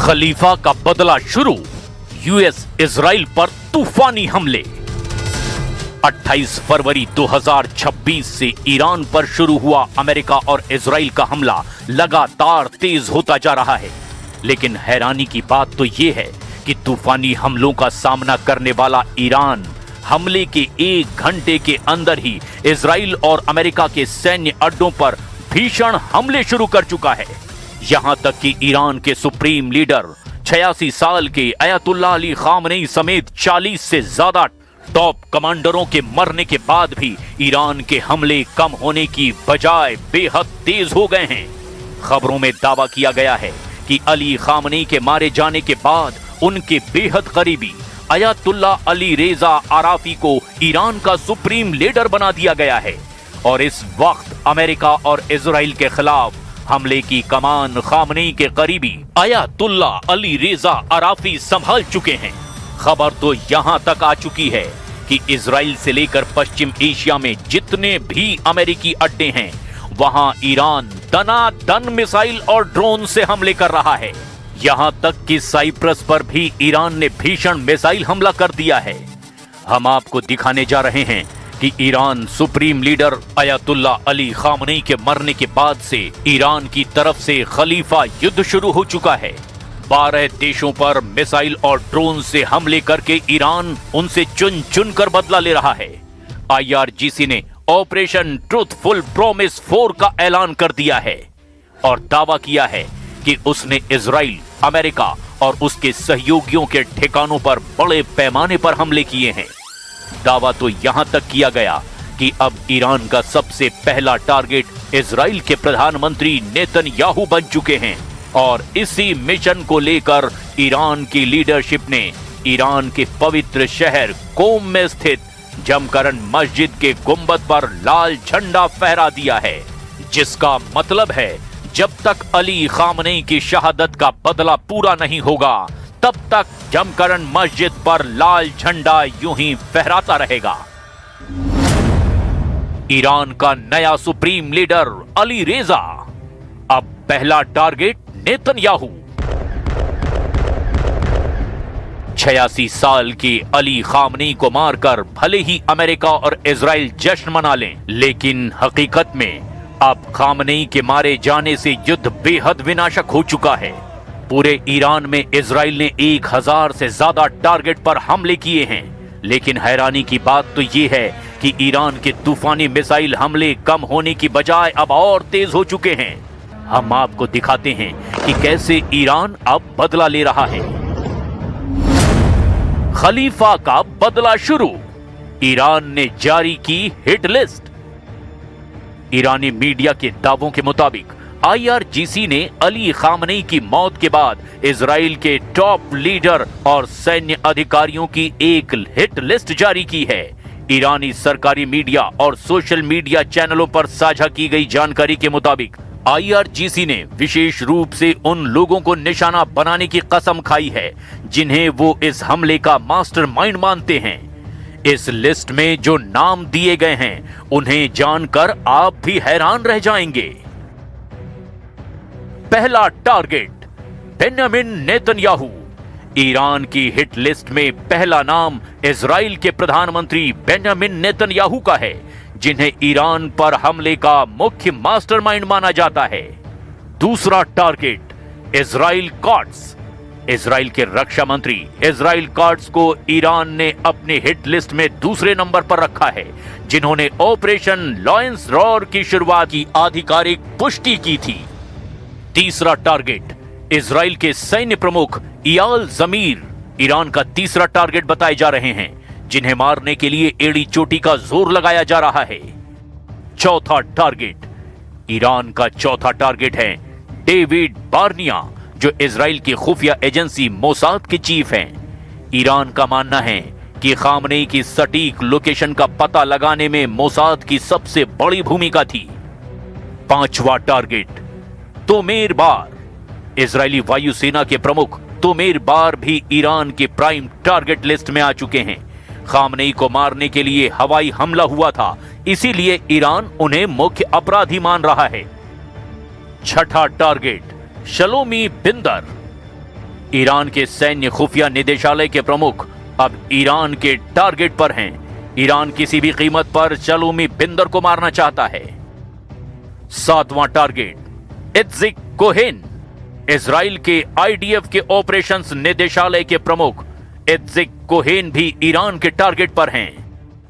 खलीफा का बदला शुरू, यूएस इजराइल पर तूफानी हमले। 28 फरवरी 2026 से ईरान पर शुरू हुआ अमेरिका और इजराइल का हमला लगातार तेज होता जा रहा है। लेकिन हैरानी की बात तो यह है कि तूफानी हमलों का सामना करने वाला ईरान हमले के 1 घंटे के अंदर ही इजराइल और अमेरिका के सैन्य अड्डों पर भीषण हमले शुरू कर चुका है। यहां तक कि ईरान के सुप्रीम लीडर 86 साल के अयतुल्ला अली खामनेई समेत 40 से ज्यादा टॉप कमांडरों के मरने के बाद भी ईरान के हमले कम होने की बजाय बेहद तेज हो गए हैं। खबरों में दावा किया गया है कि अली खामनेई के मारे जाने के बाद उनके बेहद करीबी अयतुल्ला अली रेजा आराफी को ईरान का सुप्रीम लीडर बना दिया गया है और इस वक्त अमेरिका और इजराइल के खिलाफ हमले की कमान खामनेई के करीबी अयतुल्ला अली रेजा आराफी संभाल चुके हैं। खबर तो यहां तक आ चुकी है कि इजराइल से लेकर पश्चिम एशिया में जितने भी अमेरिकी अड्डे हैं वहां ईरान दनादन मिसाइल और ड्रोन से हमले कर रहा है। यहां तक कि साइप्रस पर भी ईरान ने भीषण मिसाइल हमला कर दिया है। हम आपको दिखाने जा रहे हैं कि Iran supreme leader अयतुल्ला Ali Khamenei के मरने के बाद से ईरान की तरफ से खलीफा युद्ध शुरू हो चुका है। 12 देशों पर मिसाइल और ड्रोन से हमले करके ईरान उनसे चुन चुन कर बदला ले रहा है। IRGC ने ऑपरेशन ट्रूथफुल प्रॉमिस 4 का ऐलान कर दिया है और दावा किया है कि उसने इजराइल, अमेरिका और उसके सहयोगियों के ठिकानों पर बड़े पैमाने पर हमले किए हैं। दावा तो यहां तक किया गया कि अब ईरान का सबसे पहला टारगेट इजराइल के प्रधानमंत्री नेतन्याहू बन चुके हैं और इसी मिशन को लेकर ईरान की लीडरशिप ने ईरान के पवित्र शहर कोम में स्थित जमकरन मस्जिद के गुंबद पर लाल झंडा फहरा दिया है, जिसका मतलब है जब तक अली खामनेई की शहादत का बदला पूरा नहीं होगा तब तक जमकरन मस्जिद पर लाल झंडा यूं ही फहराता रहेगा। ईरान का नया सुप्रीम लीडर अली रेजा, अब पहला टारगेट नेतन्याहू। 86 साल के अली खामनेई को मारकर भले ही अमेरिका और इजराइल जश्न मना लें, लेकिन हकीकत में अब खामनेई के मारे जाने से युद्ध बेहद विनाशक हो चुका है। पूरे ईरान में इजराइल ने 1000 से ज्यादा टारगेट पर हमले किए हैं। लेकिन हैरानी की बात तो ये है कि ईरान के तूफानी मिसाइल हमले कम होने की बजाय अब और तेज हो चुके हैं। हम आपको दिखाते हैं कि कैसे ईरान अब बदला ले रहा है। खलीफा का बदला शुरू, ईरान ने जारी की हिट लिस्ट। ईरानी मीडिया के दावों के मुताबिक IRGC ने अली खामनेई की मौत के बाद इजराइल के टॉप लीडर और सैन्य अधिकारियों की एक हिट लिस्ट जारी की है। ईरानी सरकारी मीडिया और सोशल मीडिया चैनलों पर साझा की गई जानकारी के मुताबिक IRGC ने विशेष रूप से उन लोगों को निशाना बनाने की कसम खाई है जिन्हें वो इस हमले का मास्टरमाइंड मानते हैं। इस लिस्ट में जो नाम दिए गए हैं उन्हें जानकर आप भी हैरान रह जाएंगे। पहला टारगेट बेंजामिन नेतन्याहू। ईरान की हिट लिस्ट में पहला नाम इजराइल के प्रधानमंत्री बेंजामिन नेतन्याहू का है, जिन्हें ईरान पर हमले का मुख्य मास्टरमाइंड माना जाता है। दूसरा टारगेट इजराइल कॉट्स। इजराइल के रक्षा मंत्री इजराइल कॉट्स को ईरान ने अपनी हिट लिस्ट में दूसरे नंबर पर रखा है, जिन्होंने ऑपरेशन लॉयंस रॉर की शुरुआत की आधिकारिक पुष्टि की थी। तीसरा टारगेट इजराइल के सैन्य प्रमुख इयाल जमीर ईरान का तीसरा टारगेट बताए जा रहे हैं, जिन्हें मारने के लिए एड़ी चोटी का जोर लगाया जा रहा है। चौथा टारगेट, ईरान का चौथा टारगेट है डेविड बार्निया, जो इजराइल की खुफिया एजेंसी मोसाद के चीफ हैं। ईरान का मानना है कि खामनेई की सटीक लोकेशन का पता लगाने में मोसाद की सबसे बड़ी भूमिका थी। पांचवा टारगेट तोमेर बार। इजरायली वायुसेना के प्रमुख तोमेर बार भी ईरान के प्राइम टारगेट लिस्ट में आ चुके हैं। खामनेई को मारने के लिए हवाई हमला हुआ था, इसीलिए ईरान उन्हें मुख्य अपराधी मान रहा है। छठा टारगेट शलोमी बिंदर। ईरान के सैन्य खुफिया निदेशालय के प्रमुख अब ईरान के टारगेट पर हैं। ईरान किसी भी कीमत पर चलूमी बिंदर को मारना चाहता है। 7वां टारगेट इत्जिक कोहेन। इजराइल के आईडीएफ के ऑपरेशंस निदेशालय के प्रमुख इत्जिक कोहेन भी ईरान के टारगेट पर हैं।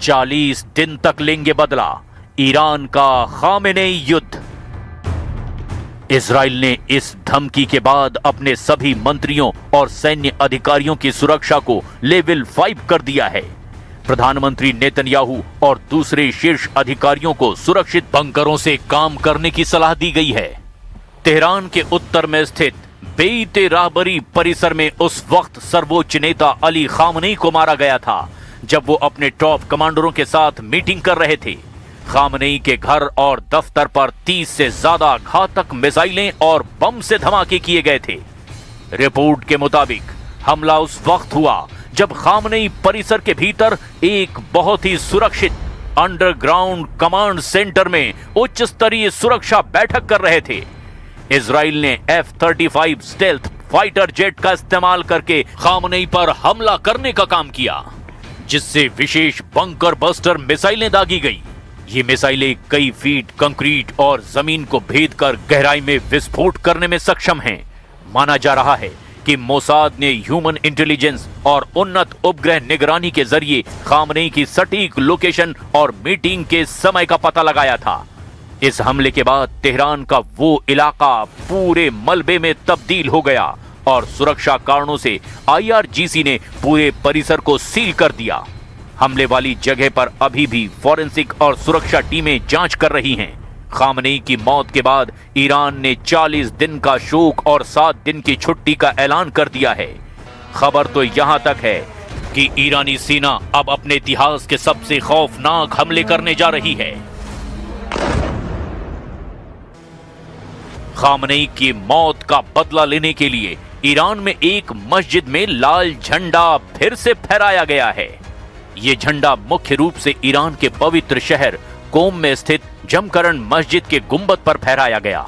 40 दिन तक लेंगे बदला ईरान का खामेनेई युद्ध। इजराइल ने इस धमकी के बाद अपने सभी मंत्रियों और सैन्य अधिकारियों की सुरक्षा को लेवल 5 कर दिया है। प्रधानमंत्री नेतन्याहू और दूसरे शीर्ष अधिकारियों को सुरक्षित बंकरों से काम करने की सलाह दी गई है। तेहरान के उत्तर में स्थित बेइते राहबरी परिसर में उस वक्त सर्वोच्च नेता अली खामनेई को मारा गया था जब वो अपने टॉप कमांडरों के साथ मीटिंग कर रहे थे। खामनेई के घर और दफ्तर पर 30 से ज्यादा घातक मिसाइलें और बम से धमाके किए गए थे। रिपोर्ट के मुताबिक हमला उस वक्त हुआ जब खामनेई परिसर के भीतर एक बहुत ही सुरक्षित अंडरग्राउंड कमांड सेंटर में उच्च स्तरीय सुरक्षा बैठक कर रहे थे। इजराइल ने F-35 स्टेल्थ फाइटर जेट का इस्तेमाल करके खामनेई पर हमला करने का काम किया, जिससे विशेष बंकर बस्टर मिसाइलें दागी गई। ये मिसाइलें कई फीट कंक्रीट और जमीन को भेद कर गहराई में विस्फोट करने में सक्षम हैं। माना जा रहा है कि मोसाद ने ह्यूमन इंटेलिजेंस और उन्नत उपग्रह निगरानी के जरिए खामनेई की सटीक लोकेशन और मीटिंग के समय का पता लगाया था। इस हमले के बाद तेहरान का वो इलाका पूरे मलबे में तब्दील हो गया और सुरक्षा कारणों से IRGC ने पूरे परिसर को सील कर दिया। हमले वाली जगह पर अभी भी फॉरेंसिक और सुरक्षा टीमें जांच कर रही हैं। खामनेई की मौत के बाद ईरान ने 40 दिन का शोक और 7 दिन की छुट्टी का ऐलान कर दिया है। खबर तो यहां तक है कि ईरानी सेना अब अपने इतिहास के सबसे खौफनाक हमले करने जा रही है। खामनेई की मौत का बदला लेने के लिए ईरान में एक मस्जिद में लाल झंडा फिर से फहराया गया है। ये झंडा मुख्य रूप से ईरान के पवित्र शहर कोम में स्थित जमकरण मस्जिद के गुंबद पर फहराया गया।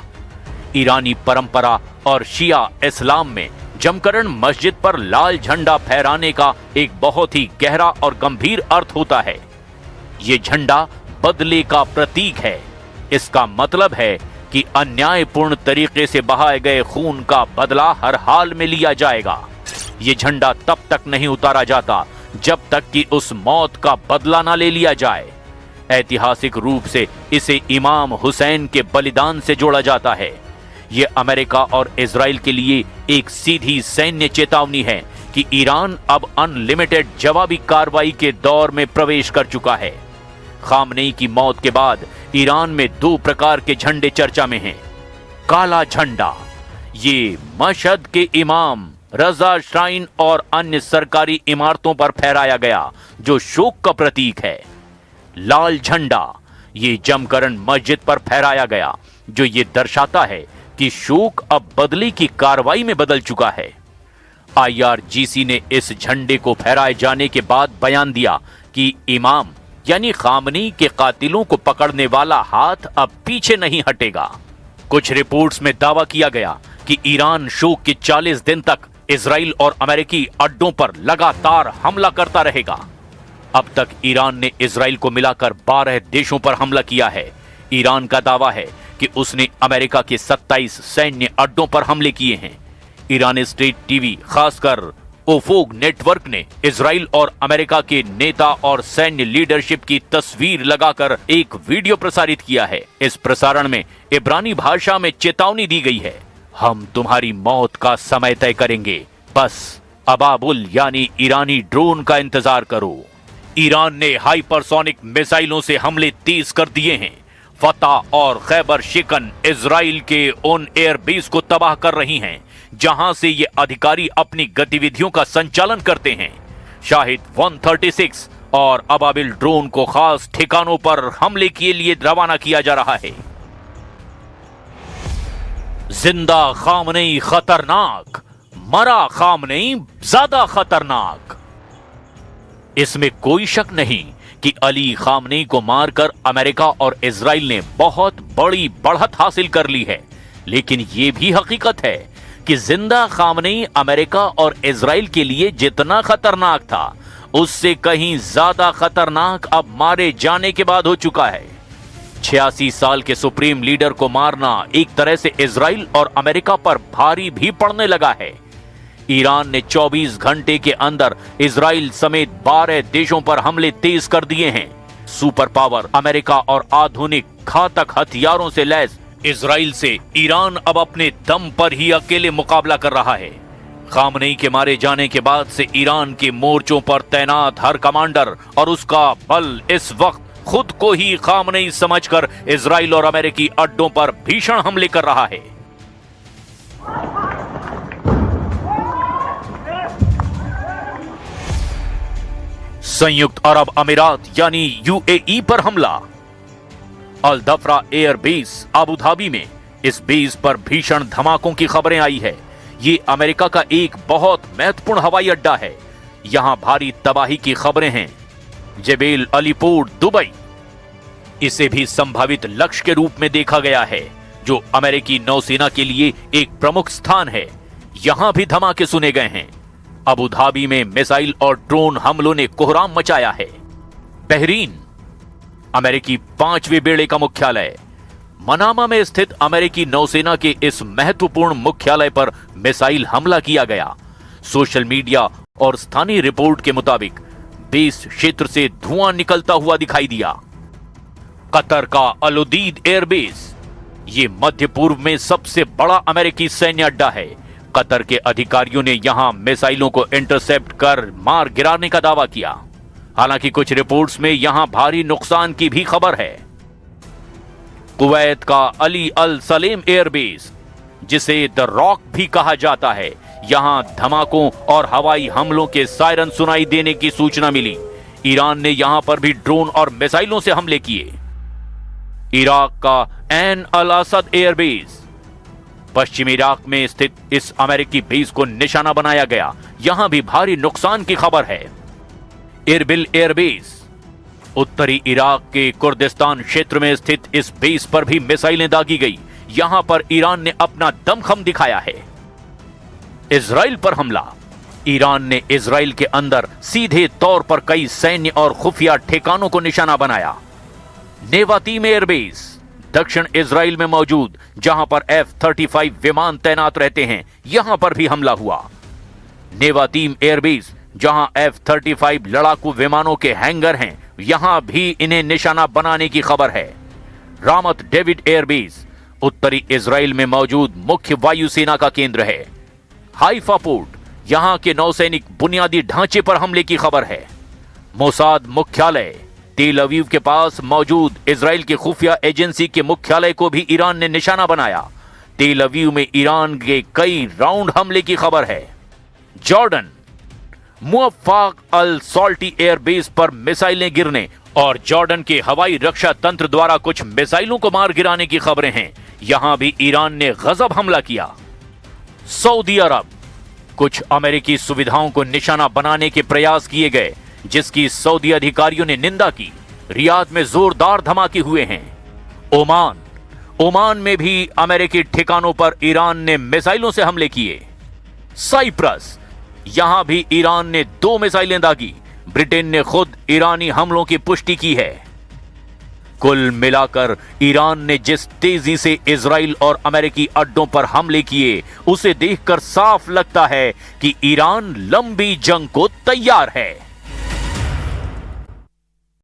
ईरानी परंपरा और शिया इस्लाम में जमकरण मस्जिद पर लाल झंडा फहराने का एक बहुत ही गहरा और गंभीर अर्थ होता है। ये झंडा बदले का प्रतीक है। इसका मतलब है कि अन्यायपूर्ण तरीके से बहाए गए खून का बदला हर हाल में लिया जाएगा। ये झंडा तब तक नहीं उतारा जाता जब तक कि उस मौत का बदला ना ले लिया जाए। ऐतिहासिक रूप से इसे इमाम हुसैन के बलिदान से जोड़ा जाता है। यह अमेरिका और इजराइल के लिए एक सीधी सैन्य चेतावनी है कि ईरान अब अनलिमिटेड जवाबी कार्रवाई के दौर में प्रवेश कर चुका है। खामनेई की मौत के बाद ईरान में 2 प्रकार के झंडे चर्चा में हैं। काला झंडा, ये मशहद के इमाम रजा श्राइन और अन्य सरकारी इमारतों पर फहराया गया जो शोक का प्रतीक है। लाल झंडा, ये जमकरण मस्जिद पर फहराया गया जो ये दर्शाता है कि शोक अब बदले की कार्रवाई में बदल चुका है। IRGC ने इस झंडे को फहराए जाने के बाद बयान दिया कि इमाम यानी खामनेई के कातिलों को पकड़ने वाला हाथ अब पीछे नहीं हटेगा। कुछ रिपोर्ट्स में दावा किया गया कि ईरान शोक के 40 दिन तक इजराइल और अमेरिकी अड्डों पर लगातार हमला करता रहेगा। अब तक ईरान ने इजराइल को मिलाकर 12 देशों पर हमला किया है। ईरान का दावा है कि उसने अमेरिका के 27 सैन्य अड्डों पर हमले किए हैं। ईरानी स्टेट टीवी खासकर ओफोग नेटवर्क ने इजराइल और अमेरिका के नेता और सैन्य लीडरशिप की तस्वीर लगाकर एक वीडियो प्रसारित किया है। इस प्रसारण में इब्रानी भाषा में चेतावनी दी गई है, हम तुम्हारी मौत का समय तय करेंगे, बस अबाबुल यानी ईरानी ड्रोन का इंतजार करो। ईरान ने हाइपरसोनिक मिसाइलों से हमले तेज कर दिए हैं। फतह और खैबर शिकन इजराइल के उन एयरबेस को तबाह कर रही हैं जहां से ये अधिकारी अपनी गतिविधियों का संचालन करते हैं। शाहिद 136 और अबाबिल ड्रोन को खास ठिकानों पर हमले के लिए रवाना किया जा रहा है। जिंदा खामनेई खतरनाक, मरा खामनेई ज्यादा खतरनाक। इसमें कोई शक नहीं कि अली खामनेई को मारकर अमेरिका और इजराइल ने बहुत बड़ी बढ़त हासिल कर ली है, लेकिन यह भी हकीकत है कि जिंदा खामनेई अमेरिका और इजराइल के लिए जितना खतरनाक था उससे कहीं ज्यादा खतरनाक अब मारे जाने के बाद हो चुका है। 86 साल के सुप्रीम लीडर को मारना एक तरह से इजराइल और अमेरिका पर भारी भी पड़ने लगा है। ईरान ने 24 घंटे के अंदर इजराइल समेत 12 देशों पर हमले तेज कर दिए हैं। सुपर पावर अमेरिका और आधुनिक घातक हथियारों से लैस इजराइल से ईरान अब अपने दम पर ही अकेले मुकाबला कर रहा है। खामनेई के मारे जाने के बाद से ईरान के मोर्चों पर तैनात हर कमांडर और उसका बल इस वक्त खुद को ही खामनेई समझकर इजराइल और अमेरिकी अड्डों पर भीषण हमले कर रहा है। संयुक्त अरब अमीरात यानी यूएई पर हमला। अल दफरा एयर बेस अबू धाबी में इस बेस पर भीषण धमाकों की खबरें आई है। ये अमेरिका का एक बहुत महत्वपूर्ण हवाई अड्डा है। यहां भारी तबाही की खबरें हैं। जेबेल अलीपोर्ट दुबई, इसे भी संभावित लक्ष्य के रूप में देखा गया है, जो अमेरिकी नौसेना के लिए एक प्रमुख स्थान है। यहां भी धमाके सुने गए हैं। अबू धाबी में मिसाइल और ड्रोन हमलों ने कोहराम मचाया है। बहरीन, अमेरिकी 5वें बेड़े का मुख्यालय। मनामा में स्थित अमेरिकी नौसेना के इस महत्वपूर्ण मुख्यालय पर मिसाइल हमला किया गया। सोशल मीडिया और स्थानीय रिपोर्ट के मुताबिक बेस क्षेत्र से धुआं निकलता हुआ दिखाई दिया। कतर का अल उदीद एयरबेस, ये मध्य पूर्व में सबसे बड़ा अमेरिकी सैन्य अड्डा है। कतर के अधिकारियों ने यहां मिसाइलों को इंटरसेप्ट कर मार गिराने का दावा किया। हालांकि कुछ रिपोर्ट्स में यहां भारी नुकसान की भी खबर है। कुवैत का अली अल सलेम एयरबेस, जिसे द रॉक भी कहा जाता है, यहां धमाकों और हवाई हमलों के सायरन सुनाई देने की सूचना मिली। ईरान ने यहां पर भी ड्रोन और मिसाइलों से हमले किए। इराक का ऐन अल असद एयरबेस, पश्चिमी इराक में स्थित इस अमेरिकी बेस को निशाना बनाया गया। यहां भी भारी नुकसान की खबर है। इरबिल एयरबेस, उत्तरी इराक के कुर्दिस्तान क्षेत्र में स्थित इस बेस पर भी मिसाइलें दागी गई। यहां पर ईरान ने अपना दमखम दिखाया है। इजराइल पर हमला। ईरान ने इजराइल के अंदर सीधे तौर पर कई सैन्य और खुफिया ठिकानों को निशाना बनाया। नेवातीम एयरबेस, दक्षिण इजराइल में मौजूद, जहां पर F-35 विमान तैनात रहते हैं, यहां पर भी हमला हुआ। नेवातीम एयरबेस, जहां F-35 लड़ाकू विमानों के हैंगर हैं, यहां भी इन्हें निशाना बनाने की खबर है। रामत डेविड एयरबेस, उत्तरी इजराइल में मौजूद मुख्य वायुसेना का केंद्र है। हाइफा पोर्ट, यहां के नौसैनिक बुनियादी ढांचे पर हमले की खबर है। मोसाद मुख्यालय, तेल अवीव के पास मौजूद इजराइल की खुफिया एजेंसी के मुख्यालय को भी ईरान ने निशाना बनाया। तेल अवीव में ईरान के कई राउंड हमले की खबर है। जॉर्डन, मुअफ्फाक अल सॉल्टी एयरबेस पर मिसाइलें गिरने और जॉर्डन के हवाई रक्षा तंत्र द्वारा कुछ मिसाइलों को मार गिराने की खबरें हैं। यहां भी ईरान ने गजब हमला किया। सऊदी अरब, कुछ अमेरिकी सुविधाओं को निशाना बनाने के प्रयास किए गए, जिसकी सऊदी अधिकारियों ने निंदा की। रियाद में जोरदार धमाके हुए हैं। ओमान में भी अमेरिकी ठिकानों पर ईरान ने मिसाइलों से हमले किए। साइप्रस, यहां भी ईरान ने 2 मिसाइलें दागी। ब्रिटेन ने खुद ईरानी हमलों की पुष्टि की है। कुल मिलाकर ईरान ने जिस तेजी से इजराइल और अमेरिकी अड्डों पर हमले किए, उसे देखकर साफ लगता है कि ईरान लंबी जंग को तैयार है।